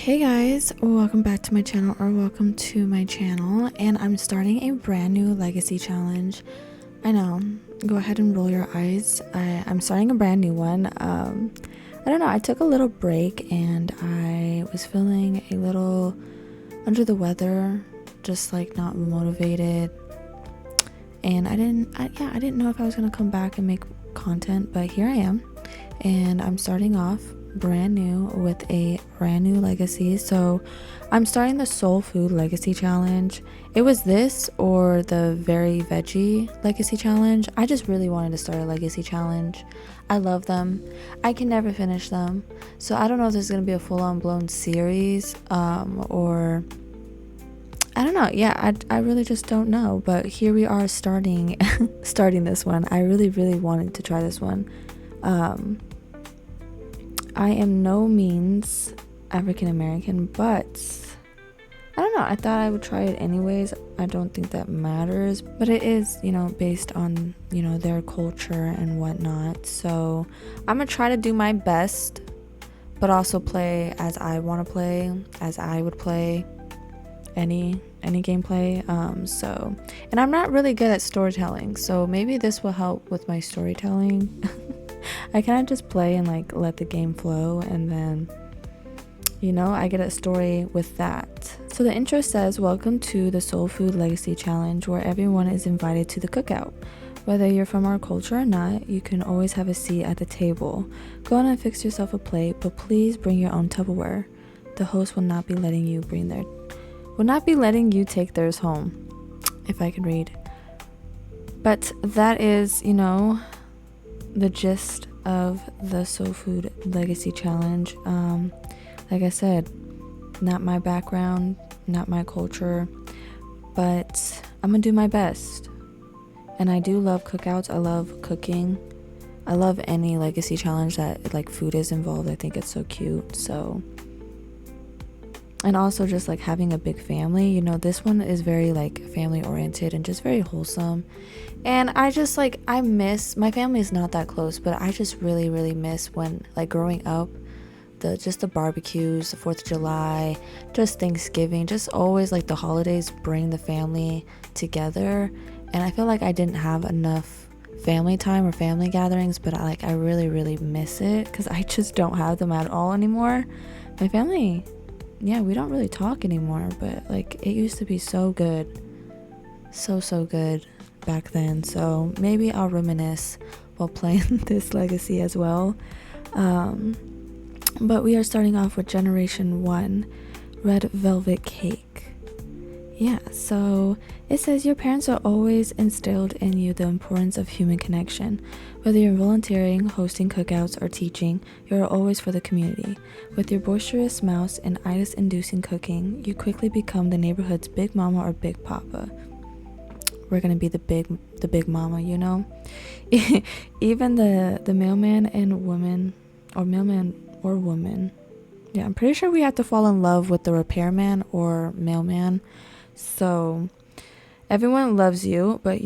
Hey guys, welcome back to my channel, or welcome to my channel. And I'm starting a brand new legacy challenge. I know, go ahead and roll your eyes. I'm starting a brand new one. I don't know, I took a little break and I was feeling a little under the weather, just like not motivated. And I didn't know if I was gonna come back and make content, but here I am. And I'm starting off brand new with a brand new legacy. So I'm starting the soul food legacy challenge. It was this or the very veggie legacy challenge. I just really wanted to start a legacy challenge. I love them. I can never finish them, so I don't know if this is gonna be a full-on blown series or I don't know. Yeah, I really just don't know, but here we are starting this one. I really wanted to try this one. I am no means African American, but I don't know, I thought I would try it anyways. I don't think that matters, but it is, based on, their culture and whatnot. So I'm gonna try to do my best, but also play as I want to play, as I would play any gameplay. And I'm not really good at storytelling, so maybe this will help with my storytelling. I kind of just play and like let the game flow, and then I get a story with that. So the intro says, welcome to the Soul Food Legacy Challenge, where everyone is invited to the cookout. Whether you're from our culture or not, you can always have a seat at the table. Go on and fix yourself a plate, but please bring your own Tupperware. The host will not be letting you take theirs home. If I could read. But that is, the gist of the Soul Food Legacy Challenge. Like I said, not my background, not my culture, but I'm gonna do my best. And I do love cookouts. I love cooking. I love any legacy challenge that like food is involved. I think it's so cute. So, and also just like having a big family, this one is very like family oriented and just very wholesome. And I just I miss, my family is not that close, but I just really miss when like growing up, the barbecues, the 4th of July, just Thanksgiving, just always like the holidays bring the family together. And I feel like I didn't have enough family time or family gatherings, but I really miss it because I just don't have them at all anymore. My family, yeah, we don't really talk anymore, but like it used to be so good, so good back then. So maybe I'll reminisce while playing this legacy as well. But we are starting off with Generation 1, Red Velvet Cake. Yeah, so it says your parents are always instilled in you the importance of human connection. Whether you're volunteering, hosting cookouts, or teaching, you're always for the community. With your boisterous mouse and itis-inducing cooking, you quickly become the neighborhood's big mama or big papa. We're gonna be the big mama, Even the mailman and woman, or mailman or woman. Yeah, I'm pretty sure we have to fall in love with the repairman or mailman. So everyone loves you, but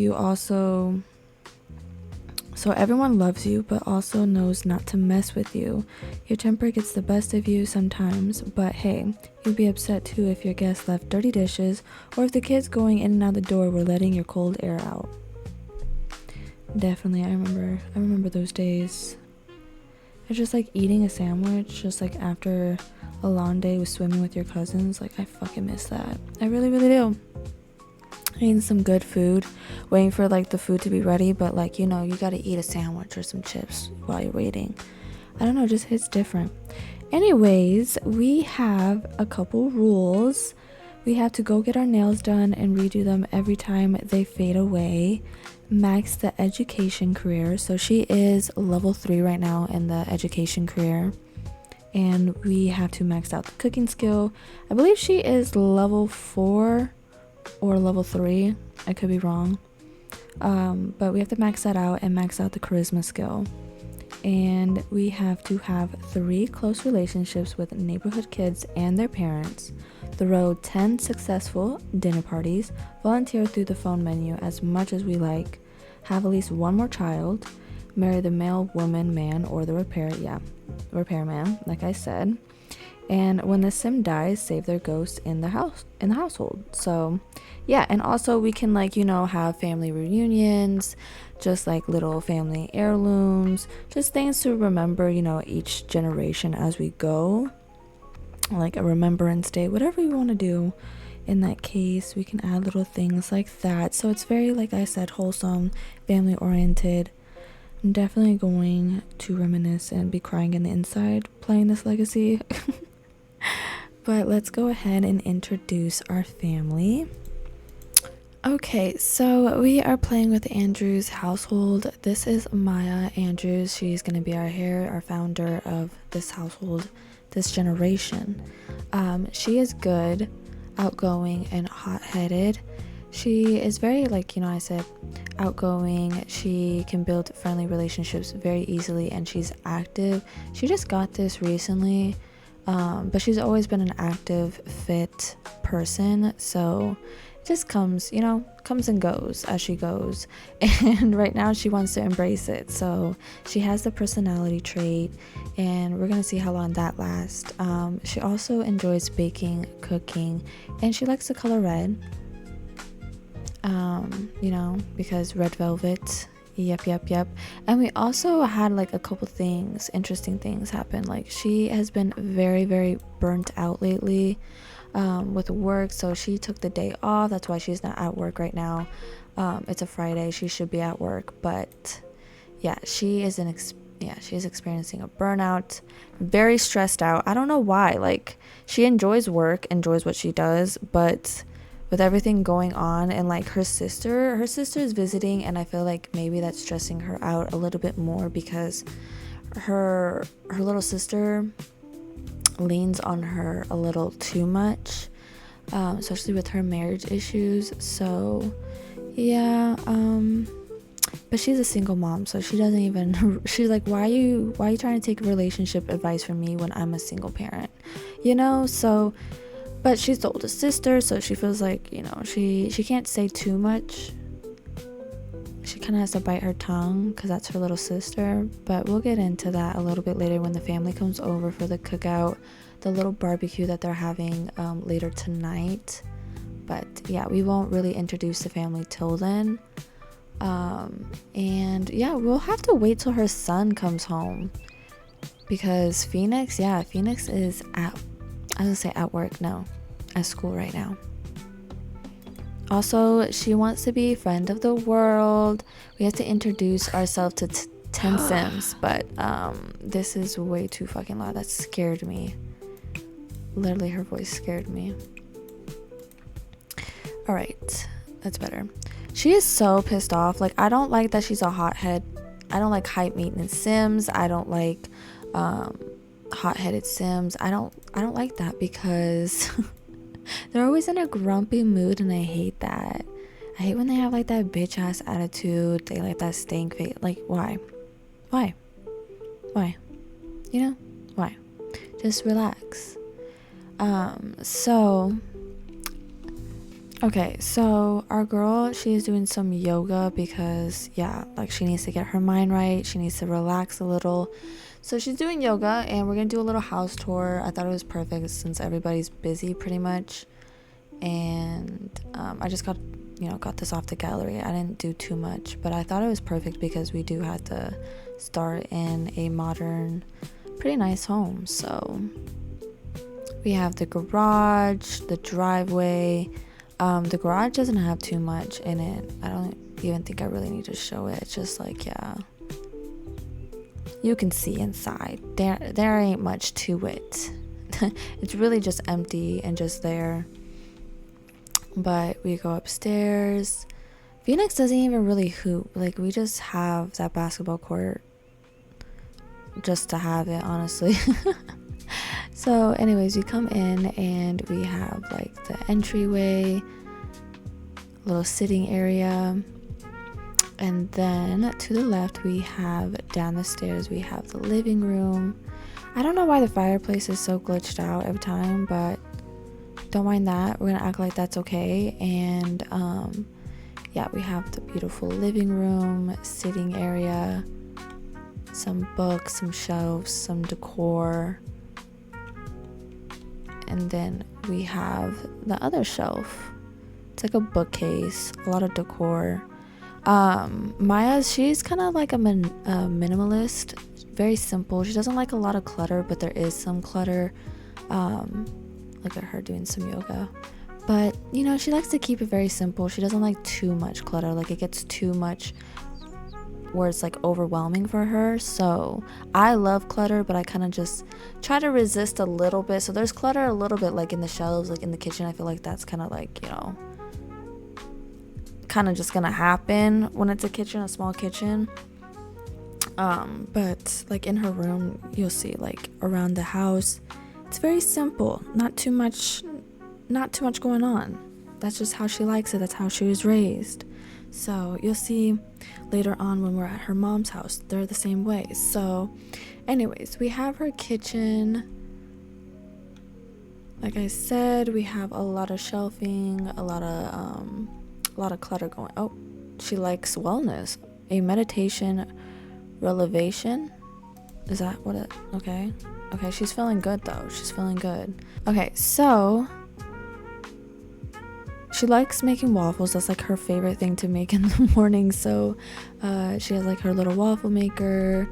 everyone loves you, but also knows not to mess with you. Your temper gets the best of you sometimes, but hey, you'd be upset too if your guests left dirty dishes, or if the kids going in and out the door were letting your cold air out. Definitely, I remember those days. It's just like eating a sandwich, just like after a long day with swimming with your cousins. Like I fucking miss that. I really do. Eating some good food, waiting for like the food to be ready, but like you gotta eat a sandwich or some chips while you're waiting. I don't know, it just hits different. Anyways, we have a couple rules. We have to go get our nails done and redo them every time they fade away. Max the education career. So she is level 3 right now in the education career, and we have to max out the cooking skill. I believe she is level 4 or level 3. I could be wrong, but we have to max that out and max out the charisma skill. And we have to have 3 close relationships with neighborhood kids and their parents, throw 10 successful dinner parties, volunteer through the phone menu as much as we like, have at least 1 more child, marry the male, woman, man, or the repairman, like I said, And when the sim dies, save their ghost in the household. So yeah, and also we can like, have family reunions, just like little family heirlooms, just things to remember, each generation as we go, like a remembrance day, whatever you want to do. In that case, we can add little things like that. So it's very, like I said, wholesome, family oriented. I'm definitely going to reminisce and be crying in the inside playing this legacy. But let's go ahead and introduce our family. Okay, so we are playing with Andrew's household. This is Maya Andrews. She's going to be our founder of this household, this generation. She is good, outgoing, and hot-headed. She is very, like, I said, outgoing. She can build friendly relationships very easily, and she's active. She just got this recently, but she's always been an active, fit person, so it just comes and goes as she goes. And right now she wants to embrace it, so she has the personality trait, and we're gonna see how long that lasts. She also enjoys baking, cooking, and she likes the color red. Because red velvet. Yep. And we also had like a couple interesting things happen. Like, she has been very, very burnt out lately with work, so she took the day off. That's why she's not at work right now. It's a Friday, she should be at work, but yeah, she's experiencing a burnout, very stressed out. I don't know why. Like, she enjoys work, enjoys what she does, but with everything going on, and like her sister is visiting, and I feel like maybe that's stressing her out a little bit more, because her little sister leans on her a little too much, especially with her marriage issues. So yeah, but she's a single mom, so she doesn't even she's like, why are you trying to take relationship advice from me when I'm a single parent, so. But she's the oldest sister, so she feels like, she can't say too much. She kind of has to bite her tongue because that's her little sister. But we'll get into that a little bit later when the family comes over for the cookout, the little barbecue that they're having later tonight. But yeah, we won't really introduce the family till then. And yeah, we'll have to wait till her son comes home, because Phoenix is at work, no, at school right now. Also, she wants to be friend of the world. We have to introduce ourselves to 10 Sims, but this is way too fucking loud. That scared me. Literally, her voice scared me. Alright, that's better. She is so pissed off. Like, I don't like that she's a hothead. I don't like high maintenance Sims. I don't like hot-headed Sims. I don't like that, because they're always in a grumpy mood, and I hate that. I hate when they have like that bitch ass attitude. They like that stank face. Like, why why just relax. So our girl, she is doing some yoga because she needs to get her mind right. She needs to relax a little. So she's doing yoga, and we're gonna do a little house tour. I thought it was perfect since everybody's busy pretty much, and I just got this off the gallery. I didn't do too much, but I thought it was perfect because we do have to start in a modern, pretty nice home. So we have the garage, the driveway. The garage doesn't have too much in it. I don't even think I really need to show it. It's just like, you can see inside. There ain't much to it. It's really just empty and just there. But we go upstairs. Phoenix doesn't even really hoop. Like, we just have that basketball court just to have it, honestly. So anyways, we come in and we have like the entryway, little sitting area, and then to the left we have, down the stairs, we have the living room. I don't know why the fireplace is so glitched out every time, but don't mind that. We're gonna act like that's okay. And we have the beautiful living room, sitting area, some books, some shelves, some decor. and then we have the other shelf. It's like a bookcase, a lot of decor. Maya, she's kind of like a minimalist, very simple. She doesn't like a lot of clutter, but there is some clutter. Look at her doing some yoga. But, you know, she likes to keep it very simple. She doesn't like too much clutter. Like, it gets too much where it's like overwhelming for her. So I love clutter, but I kind of just try to resist a little bit. So there's clutter a little bit like in the shelves, like in the kitchen. I feel like that's kind of like, you know, kind of just gonna happen when it's a kitchen, a small kitchen. But like in her room, you'll see like around the house, it's very simple, not too much going on. That's just how she likes it. That's how she was raised. So you'll see later on when we're at her mom's house, they're the same way. So anyways, we have her kitchen. Like I said, we have a lot of shelving, a lot of clutter going. Oh, she likes wellness, a meditation relevation. Is that what it? Okay, she's feeling good though. She's feeling good. Okay, so she likes making waffles. That's like her favorite thing to make in the morning. So she has like her little waffle maker.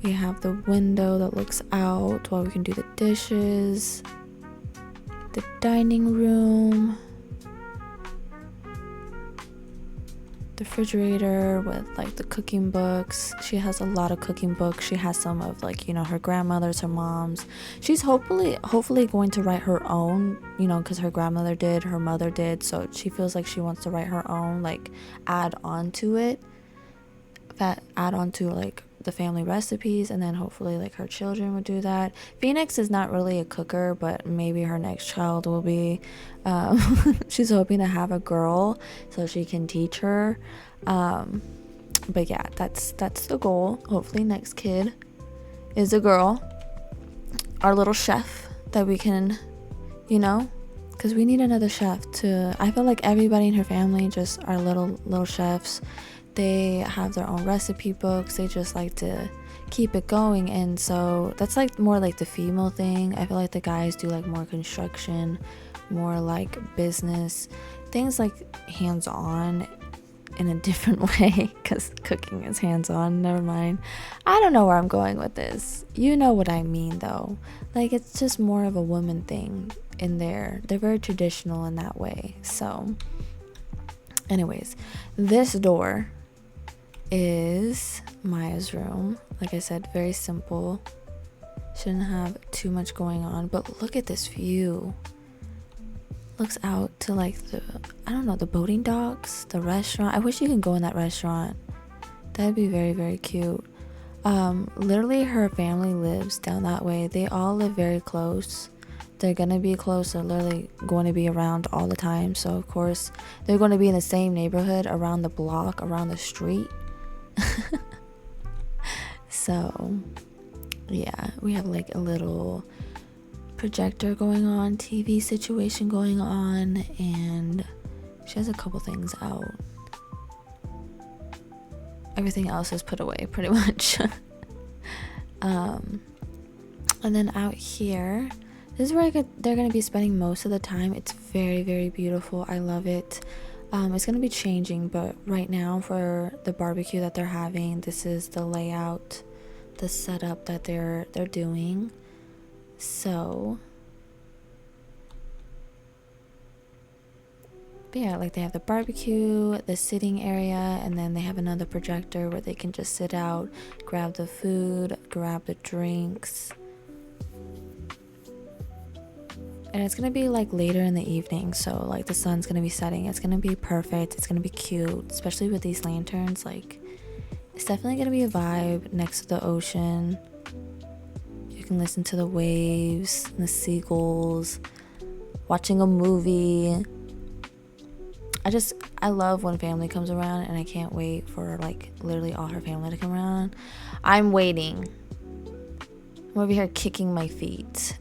We have the window that looks out while we can do the dishes. The dining room. The refrigerator with like the cooking books. She has a lot of cooking books. She has some of like, you know, her grandmother's, her mom's. She's hopefully going to write her own, you know, because her grandmother did, her mother did. So she feels like she wants to write her own, like add on to it, add on to like the family recipes, and then hopefully like her children would do that. Phoenix is not really a cooker, but maybe her next child will be. She's hoping to have a girl so she can teach her. But yeah, that's the goal. Hopefully next kid is a girl, our little chef that we can, you know, because we need another chef to. I feel like everybody in her family just are little chefs. They have their own recipe books. They just like to keep it going. And so that's like more like the female thing. I feel like the guys do like more construction, more like business, things like hands-on in a different way, because cooking is hands-on. Never mind. I don't know where I'm going with this. You know what I mean though. Like, it's just more of a woman thing in there. They're very traditional in that way. So anyways, this door is Maya's room. Like I said, very simple. Shouldn't have too much going on, but look at this view. Looks out to like the boating docks, the restaurant. I wish you could go in that restaurant. That'd be very, very cute. Literally her family lives down that way. They all live very close. They're gonna be close. They're literally going to be around all the time. So of course they're going to be in the same neighborhood, around the block, around the street. So yeah, we have like a little projector going on, TV situation going on, and she has a couple things out. Everything else is put away pretty much. And then out here, this is where they're going to be spending most of the time. It's very, very beautiful. I love it. It's going to be changing, but right now for the barbecue that they're having, this is the layout, the setup that they're doing. So but yeah, like they have the barbecue, the sitting area, and then they have another projector where they can just sit out, grab the food, grab the drinks. And it's gonna be like later in the evening, so like the sun's gonna be setting. It's gonna be perfect. It's gonna be cute, especially with these lanterns. Like, it's definitely gonna be a vibe next to the ocean. You can listen to the waves and the seagulls, watching a movie. I love when family comes around, and I can't wait for like literally all her family to come around. I'm waiting. I'm over here kicking my feet.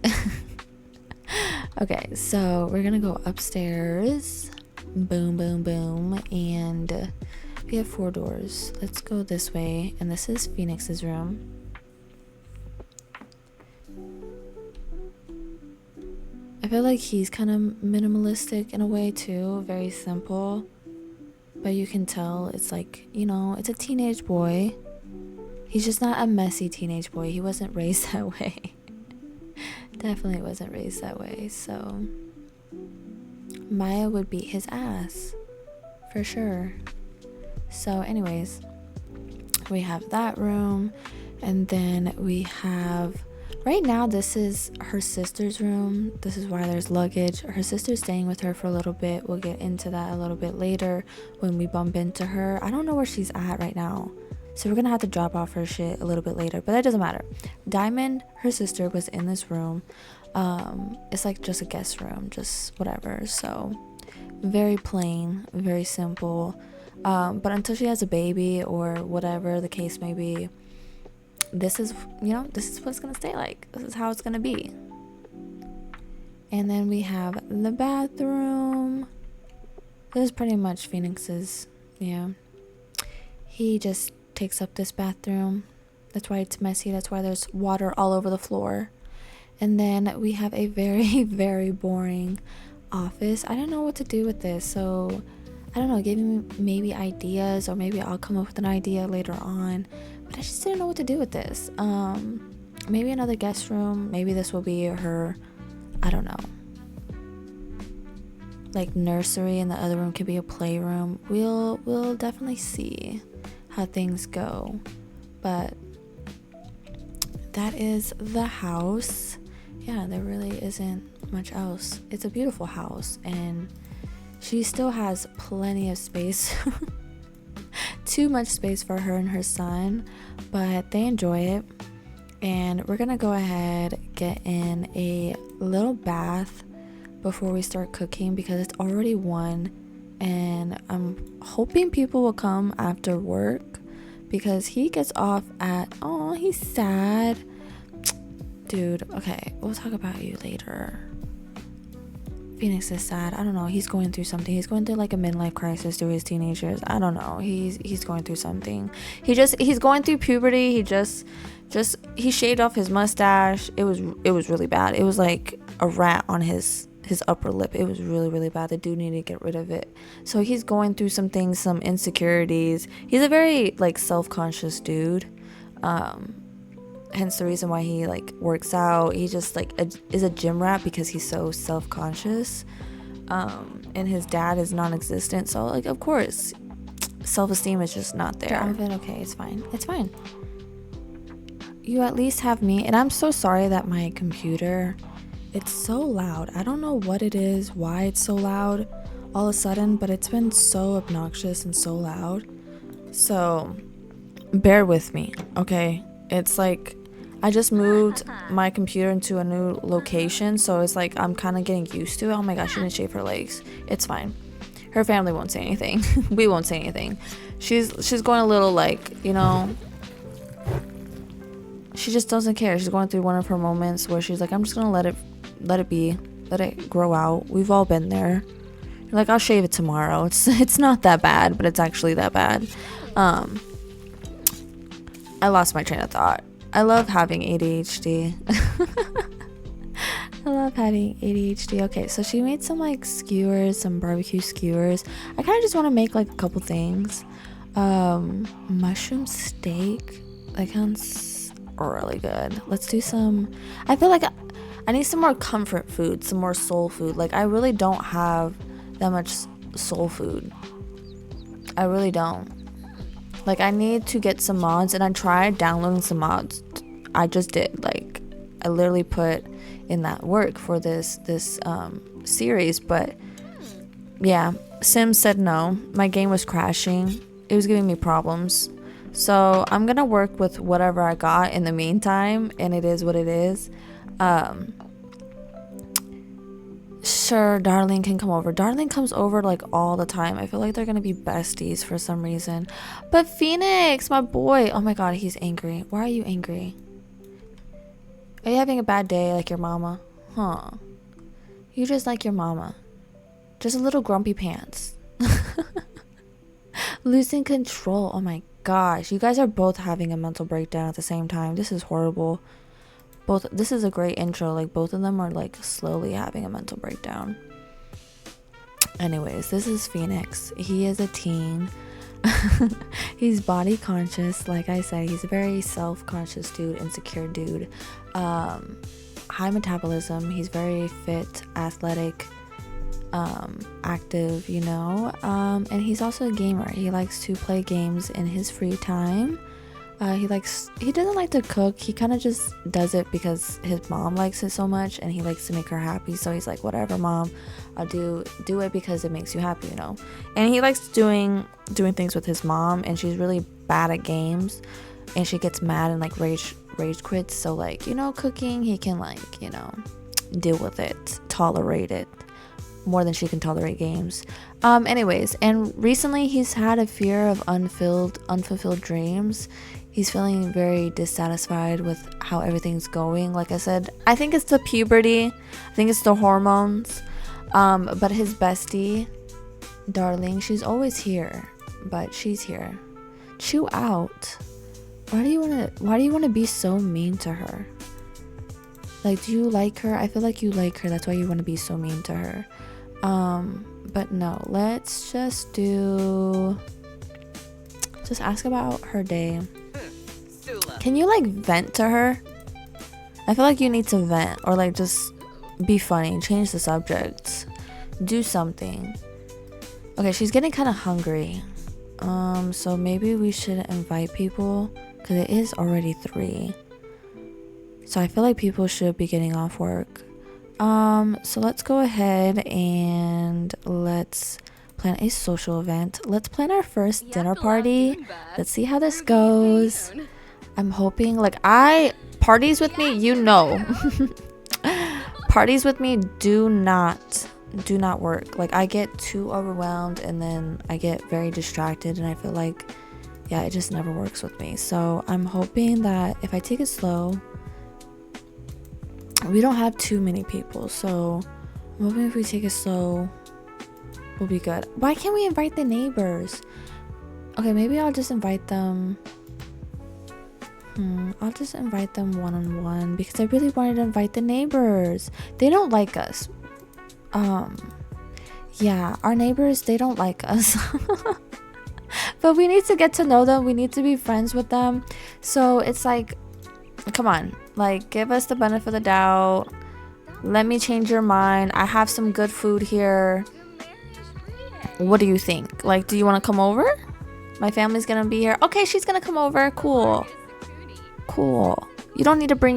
Okay, so we're gonna go upstairs. Boom, boom, boom. And we have 4 doors. Let's go this way. And this is Phoenix's room. I feel like he's kind of minimalistic in a way too, very simple. But you can tell it's like, you know, it's a teenage boy. He's just not a messy teenage boy. He wasn't raised that way. Definitely wasn't raised that way. So Maya would beat his ass for sure. So anyways, we have that room, and then we have, right now this is her sister's room. This is why there's luggage. Her sister's staying with her for a little bit. We'll get into that a little bit later when we bump into her. I don't know where she's at right now, so we're gonna have to drop off her shit a little bit later, but that doesn't matter. Diamond, her sister, was in this room. It's like just a guest room, just whatever. So very plain, very simple. But until she has a baby or whatever the case may be, this is, you know, this is what it's gonna stay like. This is how it's gonna be. And then we have the bathroom. This is pretty much Phoenix's. Yeah, he just takes up this bathroom. That's why it's messy. That's why there's water all over the floor. And then we have a very, very boring office. I don't know what to do with this, so I don't know, give me maybe ideas, or maybe I'll come up with an idea later on, but I just didn't know what to do with this. Maybe another guest room. Maybe this will be her, I don't know, like nursery, and the other room could be a playroom. We'll definitely see how things go. But that is the house. Yeah, there really isn't much else. It's a beautiful house, and she still has plenty of space. Too much space for her and her son, but they enjoy it. And we're gonna go ahead, get in a little bath before we start cooking, because it's already 1, and I'm hoping people will come after work, because he gets off at, oh, he's sad. Dude, okay, we'll talk about you later. Phoenix is sad. I don't know, he's going through something. He's going through like a midlife crisis through his teenage years. I don't know, he's going through something. He's going through puberty. He shaved off his mustache. It was really bad. It was like a rat on his upper lip. It was really, really bad. The dude needed to get rid of it. So he's going through some things, some insecurities. He's a very like self-conscious dude. Hence the reason why he like works out. He just like is a gym rat because he's so self-conscious. And his dad is non-existent. So like, of course, self-esteem is just not there. Okay, it's fine. It's fine. You at least have me. And I'm so sorry that my computer, it's so loud. I don't know what it is, why it's so loud all of a sudden, but it's been so obnoxious and so loud. So bear with me, okay? It's like I just moved my computer into a new location, so it's like I'm kind of getting used to it. Oh my gosh, she didn't shave her legs. It's fine. Her family won't say anything. We won't say anything. She's going a little like, you know, she just doesn't care. She's going through one of her moments where she's like, I'm just gonna let it be, let it grow out. We've all been there. Like, I'll shave it tomorrow. It's not that bad, but it's actually that bad. I lost my train of thought. I love having ADHD. I love having ADHD. Okay, so she made some like skewers, some barbecue skewers. I kind of just want to make like a couple things. Mushroom steak. That sounds really good. Let's do some. I feel like I need some more comfort food, some more soul food. Like, I really don't have that much soul food. I really don't. Like, I need to get some mods, and I tried downloading some mods. I just did. Like, I literally put in that work for this series, but yeah, Sims said no. My game was crashing. It was giving me problems. So I'm gonna work with whatever I got in the meantime, and it is what it is. Sure, Darlene can come over. Darlene comes over like all the time. I feel like they're gonna be besties for some reason. But Phoenix, my boy, oh my god, he's angry. Why are you angry? Are you having a bad day like your mama? Huh. You just like your mama. Just a little grumpy pants. Losing control. Oh my gosh. You guys are both having a mental breakdown at the same time. This is horrible. both, this is a great intro, like both of them are like slowly having a mental breakdown. Anyways, this is Phoenix. He is a teen. He's body conscious. Like I said, he's a very self-conscious dude, insecure dude. High metabolism. He's very fit, athletic, active, you know. And he's also a gamer. He likes to play games in his free time. He doesn't like to cook. He kind of just does it because his mom likes it so much and he likes to make her happy. So he's like, whatever, mom, I'll do it because it makes you happy, you know. And he likes doing things with his mom, and she's really bad at games, and she gets mad and like rage quits. So like, you know, cooking, he can like, you know, deal with it, tolerate it more than she can tolerate games. Anyways, and recently he's had a fear of unfulfilled dreams. He's feeling very dissatisfied with how everything's going. Like I said, I think it's the puberty. I think it's the hormones. But his bestie, darling, she's always here, but she's here. Chew out. Why do you want to be so mean to her? Like, do you like her? I feel like you like her. That's why you want to be so mean to her. But no, let's just ask about her day. Can you like vent to her? I feel like you need to vent, or like just be funny, change the subject, do something. Okay, she's getting kind of hungry. So maybe we should invite people, because it is already 3. So I feel like people should be getting off work. So let's go ahead and let's plan a social event. Let's plan our first dinner party. Let's see how this goes. I'm hoping, like, parties with me, you know. Parties with me do not work. Like, I get too overwhelmed and then I get very distracted, and I feel like, yeah, it just never works with me. So I'm hoping that if I take it slow, we don't have too many people. So I'm hoping if we take it slow, we'll be good. Why can't we invite the neighbors? Okay, maybe I'll just invite them. I'll just invite them one-on-one, because I really wanted to invite the neighbors. They don't like us. Yeah, our neighbors, they don't like us. But we need to get to know them. We need to be friends with them. So it's like, come on, like, give us the benefit of the doubt. Let me change your mind. I have some good food here. What do you think? Like, do you want to come over? My family's gonna be here. Okay, she's gonna come over. Cool. You don't need to bring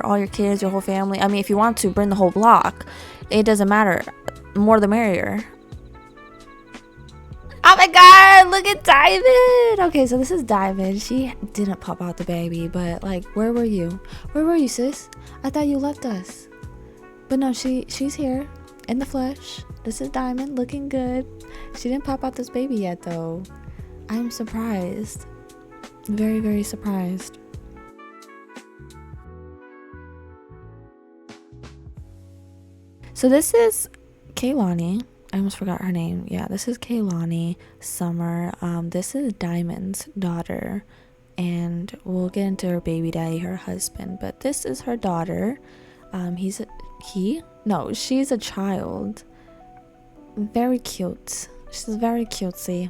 all your kids, your whole family. I mean, if you want to, bring the whole block. It doesn't matter. More the merrier. Oh my god, look at Diamond. Okay, so this is Diamond. She didn't pop out the baby, but like, where were you? Where were you, sis? I thought you left us. But no, she's here in the flesh. This is Diamond, looking good. She didn't pop out this baby yet, though. I'm surprised. Very, very surprised. So this is Kaylani. I almost forgot her name. Yeah, this is Kaylani Summer. This is Diamond's daughter, and we'll get into her baby daddy, her husband. But this is her daughter. She's a child. Very cute. She's very cutesy.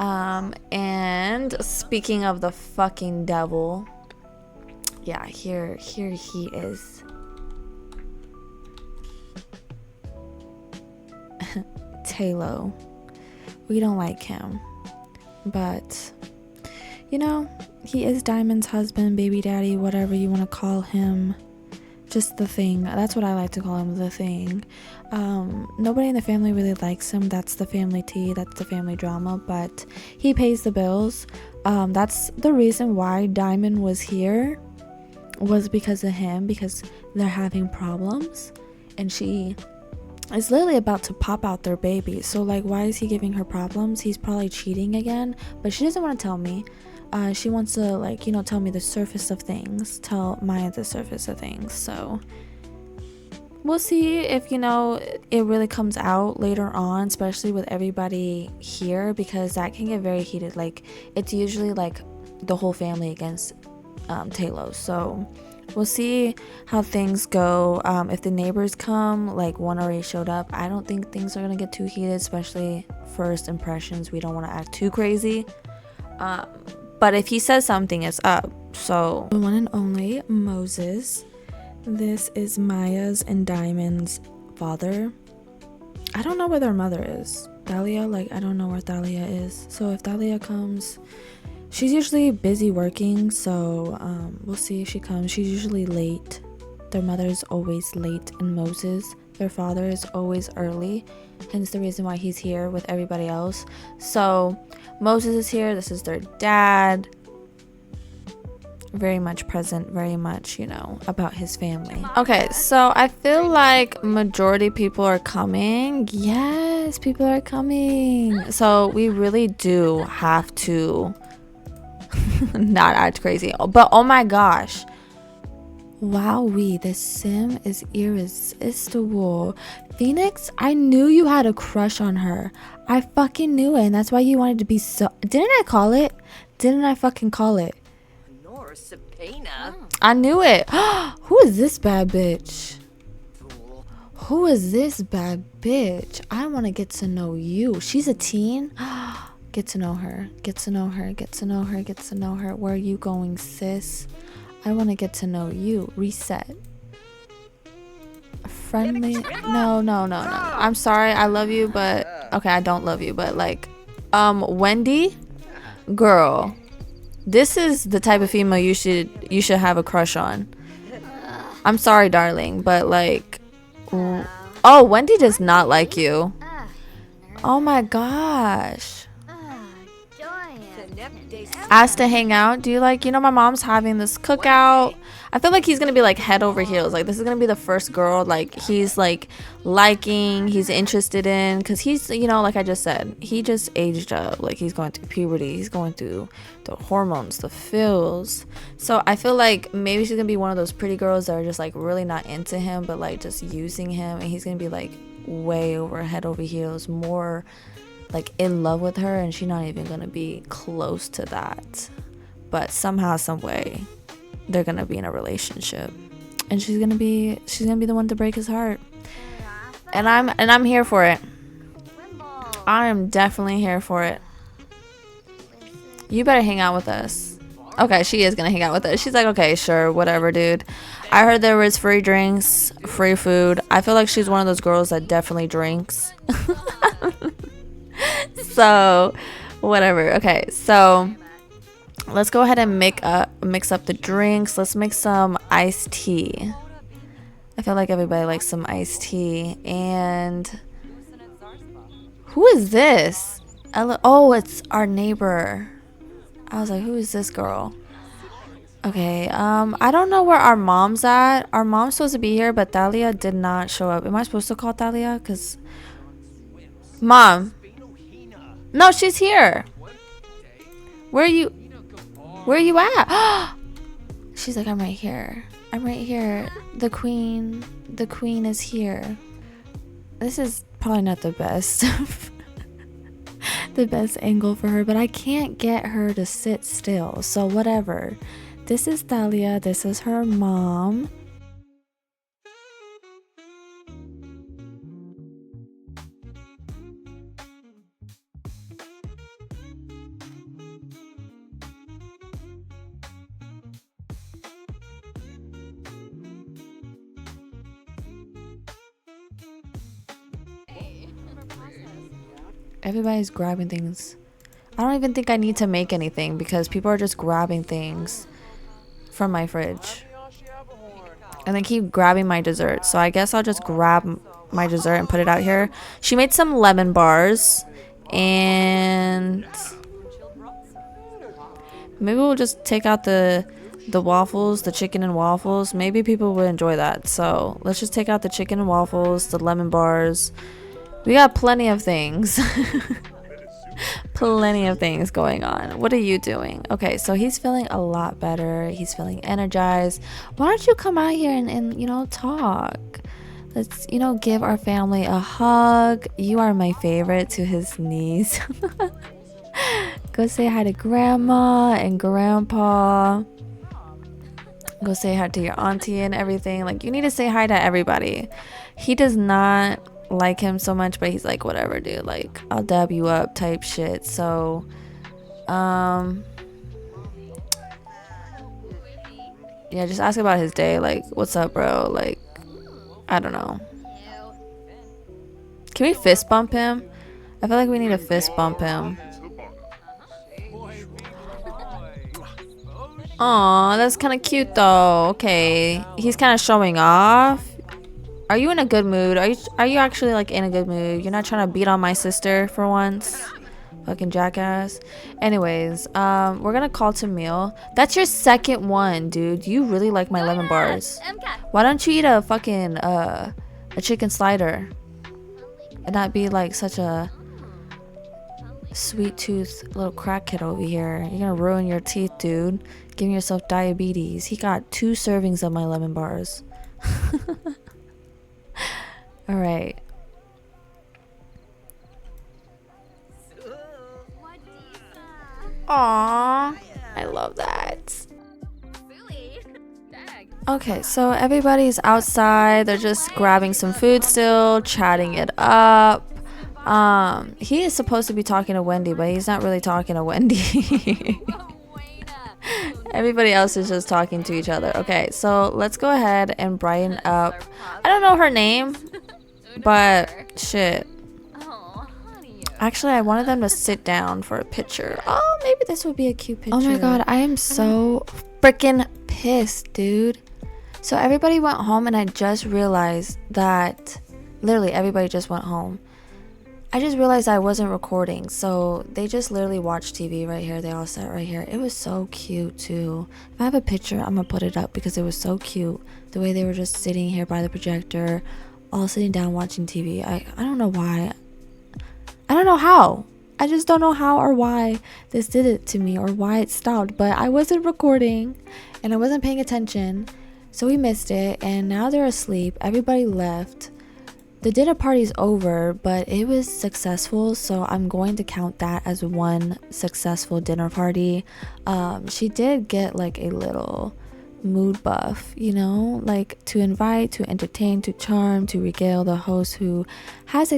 And speaking of the fucking devil, yeah, here he is. Taylor. We don't like him, but you know, he is Diamond's husband, baby daddy, whatever you want to call him. Just the thing. That's what I like to call him, the thing. Nobody in the family really likes him. That's the family tea, that's the family drama, but he pays the bills. That's the reason why Diamond was here, was because of him, because they're having problems, and she is literally about to pop out their baby. So like, why is he giving her problems? He's probably cheating again, but she doesn't want to tell me. She wants to, like, you know, tell me the surface of things, tell Maya the surface of things. So we'll see if, you know, it really comes out later on, especially with everybody here, because that can get very heated. Like, it's usually like the whole family against Taylor. So We'll see how things go. If the neighbors come, like one already showed up, I don't think things are gonna get too heated, especially first impressions. We don't want to act too crazy. But if he says something, it's up. So the one and only Moses. This is Maya's and Diamond's father. I don't know where their mother is. Thalia, like, I don't know where Thalia is. So if Thalia comes, she's usually busy working, so we'll see if she comes. She's usually late. Their mother is always late, and Moses, their father, is always early. Hence the reason why he's here with everybody else. So Moses is here. This is their dad. Very much present, very much, you know, about his family. Okay, so I feel like majority people are coming. Yes, people are coming. So we really do have to not act crazy. But oh my gosh, wowee, this sim is irresistible. Phoenix, I knew you had a crush on her. I fucking knew it, and that's why you wanted to be so... Didn't I call it? Didn't I fucking call it? I knew it. Who is this bad bitch? Who is this bad bitch? I want to get to know you. She's a teen. Get to know her. Get to know her. Get to know her. Get to know her. Where are you going, sis? I want to get to know you. Reset. Friendly. No. I'm sorry. I love you, but okay, I don't love you, but like, Wendy, girl. This is the type of female you should have a crush on. I'm sorry, darling, but like, oh, Wendy does not like you. Oh my gosh. Asked to hang out. Do you like, you know, my mom's having this cookout. I feel like he's gonna be like head over heels. Like, this is gonna be the first girl like he's like liking, he's interested in, because he's, you know, like I just said, he just aged up. Like, he's going through puberty, he's going through the hormones, the feels. So I feel like maybe she's gonna be one of those pretty girls that are just like really not into him, but like just using him, and he's gonna be like way over head over heels, more like in love with her, and she's not even gonna be close to that. But somehow, some way, they're gonna be in a relationship, and she's gonna be the one to break his heart. And I'm here for it. I am definitely here for it. You better hang out with us. Okay, she is gonna hang out with us. She's like, okay, sure, whatever, dude. I heard there was free drinks, free food. I feel like she's one of those girls that definitely drinks. So whatever. Okay, so let's go ahead and mix up the drinks. Let's make some iced tea. I feel like everybody likes some iced tea. And who is this? Oh, it's our neighbor. I was like, who is this girl? Okay, I don't know where our mom's at. Our mom's supposed to be here, but Thalia did not show up. Am I supposed to call Thalia? Because Mom. No, she's here. Where are you at? She's like, I'm right here. The queen is here. This is probably not the best the best angle for her, but I can't get her to sit still, so whatever. This is Thalia, this is her mom. Everybody's grabbing things. I don't even think I need to make anything because people are just grabbing things from my fridge. And they keep grabbing my dessert. So I guess I'll just grab my dessert and put it out here. She made some lemon bars. And maybe we'll just take out the waffles, the chicken and waffles. Maybe people would enjoy that. So let's just take out the chicken and waffles, the lemon bars. We got plenty of things. Plenty of things going on. What are you doing? Okay, so he's feeling a lot better. He's feeling energized. Why don't you come out here and you know, talk? Let's, you know, give our family a hug. You are my favorite, to his niece. Go say hi to grandma and grandpa. Go say hi to your auntie and everything. Like, you need to say hi to everybody. He does not like him so much, but he's like, whatever, dude. Like, I'll dab you up type shit. So, yeah, just ask about his day. Like, what's up, bro? Like, I don't know. Can we fist bump him? I feel like we need to fist bump him. Aw, that's kind of cute though. Okay, he's kind of showing off. Are you in a good mood? Are you actually like in a good mood? You're not trying to beat on my sister for once? Fucking jackass. Anyways, we're gonna call to meal. That's your second one, dude. You really like my lemon bars. Why don't you eat a fucking a chicken slider and not be like such a sweet tooth little crack kid over here? You're gonna ruin your teeth, dude. Giving yourself diabetes. He got 2 servings of my lemon bars. All right. Aww, I love that. Okay, so everybody's outside. They're just grabbing some food still, chatting it up. He is supposed to be talking to Wendy, but he's not really talking to Wendy. Everybody else is just talking to each other. Okay, so let's go ahead and brighten up. I don't know her name, but shit. Actually, I wanted them to sit down for a picture. Oh, maybe this would be a cute picture. Oh my god, I am so freaking pissed, dude. So everybody went home and I just realized that literally everybody just went home. I just realized I wasn't recording, so they just literally watched TV right here. They all sat right here. It was so cute too. If I have a picture, I'm gonna put it up because it was so cute. The way they were just sitting here by the projector, all sitting down watching TV. I don't know why. I don't know how. I just don't know how or why this did it to me or why it stopped. But I wasn't recording and I wasn't paying attention, so we missed it. And now they're asleep. Everybody left. The dinner party's over, but it was successful, so I'm going to count that as one successful dinner party. She did get like a little mood buff, you know, like to invite, to entertain, to charm, to regale the host who has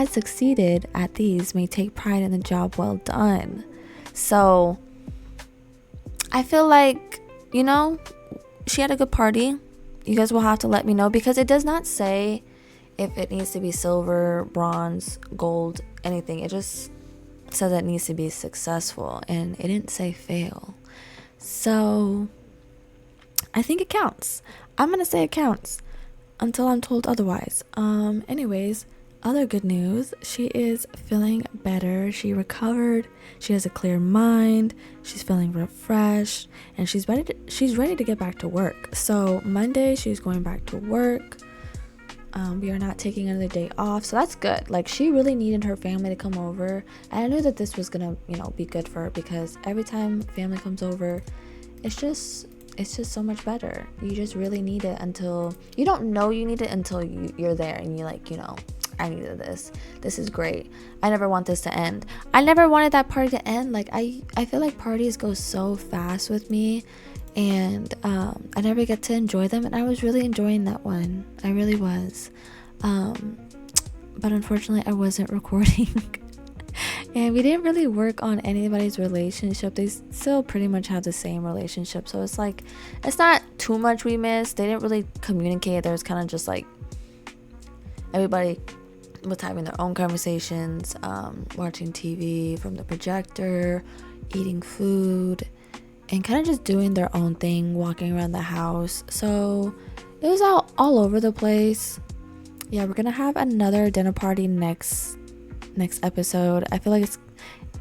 succeeded at these may take pride in the job well done. So I feel like, you know, she had a good party. You guys will have to let me know because it does not say if it needs to be silver, bronze, gold, anything. It just says it needs to be successful, and it didn't say fail. So I think it counts. I'm gonna say it counts until I'm told otherwise. Anyways, other good news, she is feeling better. She recovered. She has a clear mind. She's feeling refreshed, and she's ready to get back to work. So Monday she's going back to work. We are not taking another day off, so that's good. Like, she really needed her family to come over, and I knew that this was gonna, you know, be good for her because every time family comes over, it's just so much better. You just really need it until you don't know you need it until you're there and you're like, you know, I needed this. This is great. I never want this to end. I never wanted that party to end. Like, I feel like parties go so fast with me, and I never get to enjoy them, and I was really enjoying that one. I really was. But unfortunately I wasn't recording. And we didn't really work on anybody's relationship. They still pretty much have the same relationship, so it's like, it's not too much we missed. They didn't really communicate. There was kind of just like everybody was having their own conversations, watching TV from the projector, eating food, and kind of just doing their own thing, walking around the house. So it was all over the place. Yeah, we're gonna have another dinner party next episode. I feel like it's,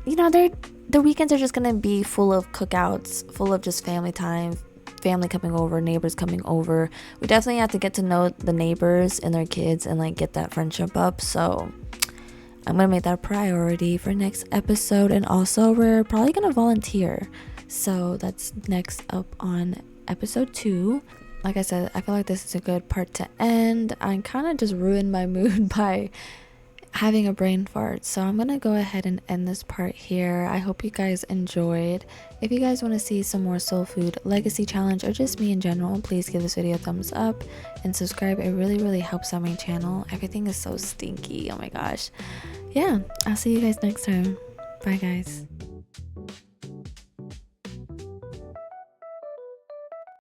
you know, the weekends are just gonna be full of cookouts, full of just family time, family coming over, neighbors coming over. We definitely have to get to know the neighbors and their kids and like get that friendship up. So I'm gonna make that a priority for next episode. And also we're probably gonna volunteer, so that's next up on episode 2. Like I said, I feel like this is a good part to end. I kind of just ruined my mood by having a brain fart. So I'm gonna go ahead and end this part here. I hope you guys enjoyed. If you guys want to see some more soul food legacy challenge or just me in general, please give this video a thumbs up and subscribe. It really helps out my channel. Everything is so stinky, oh my gosh. Yeah, I'll see you guys next time. Bye guys.